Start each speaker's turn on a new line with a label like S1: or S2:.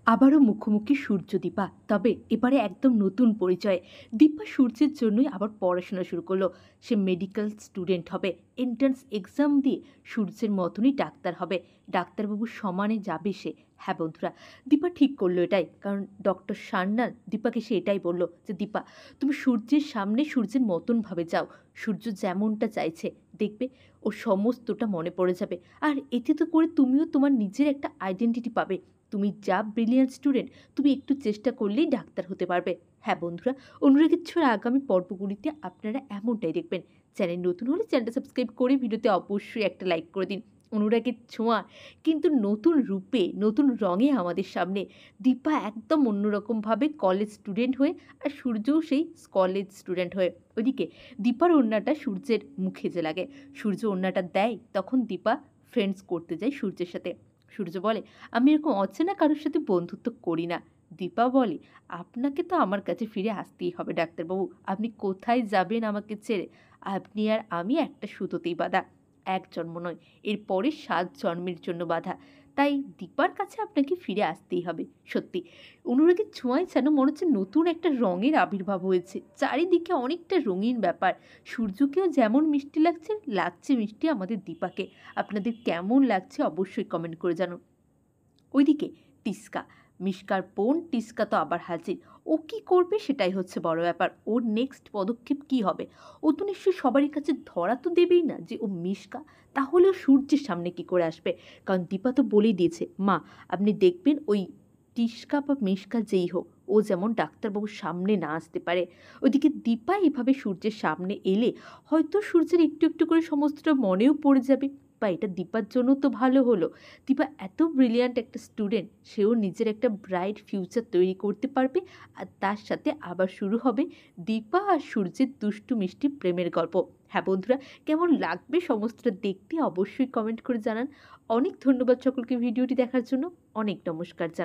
S1: আবারও মুখোমুখি সূর্য দীপা, তবে এবারে একদম নতুন পরিচয়। দীপা সূর্যের জন্যই আবার পড়াশোনা শুরু করলো। সে মেডিকেল স্টুডেন্ট হবে, এন্ট্রান্স এক্সাম দিয়ে সূর্যের মতনই ডাক্তার হবে। ডাক্তারবাবুর সমানে যাবে সে। হ্যাঁ বন্ধুরা, দীপা ঠিক করলো এটাই, কারণ ডক্টর সান্যাল দীপাকে সে এটাই বললো যে দীপা, তুমি সূর্যের সামনে সূর্যের মতনভাবে যাও। সূর্য যেমনটা চাইছে দেখবে ও সমস্তটা মনে পড়ে যাবে। আর এতে তো করে তুমিও তোমার নিজের একটা আইডেন্টিটি পাবে। তুমি যা ব্রিলিয়ান্ট স্টুডেন্ট, তুমি একটু চেষ্টা করলেই ডাক্তার হতে পারবে। হ্যাঁ বন্ধুরা, অনুরাগের ছোঁয়ার আগামী পর্বগুলিতে আপনারা এমনটাই দেখবেন। চ্যানেল নতুন হলে চ্যানেলটা সাবস্ক্রাইব করে ভিডিওতে অবশ্যই একটা লাইক করে দিন। অনুরাগের ছোঁয়া কিন্তু নতুন রূপে, নতুন রঙে আমাদের সামনে। দীপা একদম অন্যরকমভাবে কলেজ স্টুডেন্ট হয়ে, আর সূর্যও সেই কলেজ স্টুডেন্ট হয়ে। ওইদিকে দীপার ওড়নাটা সূর্যের মুখে যে লাগে, সূর্য ওড়নাটা দেয়, তখন দীপা ফ্রেন্ডস করতে যায় সূর্যের সাথে। সূর্য বলে, আমি এরকম অচেনা কারোর সাথে বন্ধুত্ব করি না। দীপা বলে, আপনাকে তো আমার কাছে ফিরে আসতেই হবে ডাক্তারবাবু। আপনি কোথায় যাবেন আমাকে ছেড়ে? আপনি আর আমি একটা সুতোতেই বাঁধা, এক জন্ম নয়, এরপরে 7 জন্মের জন্য বাঁধা। তাই দীপার কাছে আপনাকে ফিরে আসতেই হবে। সত্যি অনুরাগের ছোঁয়ায় যেন মনে হচ্ছে নতুন একটা রঙের আবির্ভাব হয়েছে। চারিদিকে অনেকটা রঙিন ব্যাপার। সূর্যকেও যেমন মিষ্টি লাগছে, লাগছে মিষ্টি আমাদের দীপাকে। আপনাদের কেমন লাগছে অবশ্যই কমেন্ট করে জানুন। ওইদিকে টিস্কা, মিশকার বোন টিস্কা তো আবার হাজির। ও কি করবে সেটাই হচ্ছে বড় ব্যাপার। ওর নেক্সট পদক্ষেপ কি হবে? ও তো নিশ্চয়ই সবারই কাছে ধরা তো দেবেই না যে ও মিশকা। তাহলে ও সূর্যের সামনে কি করে আসবে? কারণ দীপা তো বলেই দিয়েছে, মা আপনি দেখবেন ওই টিস্কা বা মিশকা যেই হোক, ও যেমন ডাক্তারবাবুর সামনে না আসতে পারে। ওইদিকে দীপা এভাবে সূর্যের সামনে এলে হয়তো সূর্যের একটু একটু করে সমস্তটা মনেও পড়ে যাবে, বা এটা দীপার জন্য তো ভালো হলো। দীপা এত ব্রিলিয়ান্ট একটা স্টুডেন্ট, সেও নিজের একটা ব্রাইট ফিউচার তৈরি করতে পারবে। আর তার সাথে আবার শুরু হবে দীপা আর সূর্যের দুষ্টু মিষ্টি প্রেমের গল্প। হ্যাঁ বন্ধুরা, কেমন লাগবে সমস্তটা দেখতে অবশ্যই কমেন্ট করে জানান। অনেক ধন্যবাদ সকলকে ভিডিওটি দেখার জন্য। অনেক নমস্কার।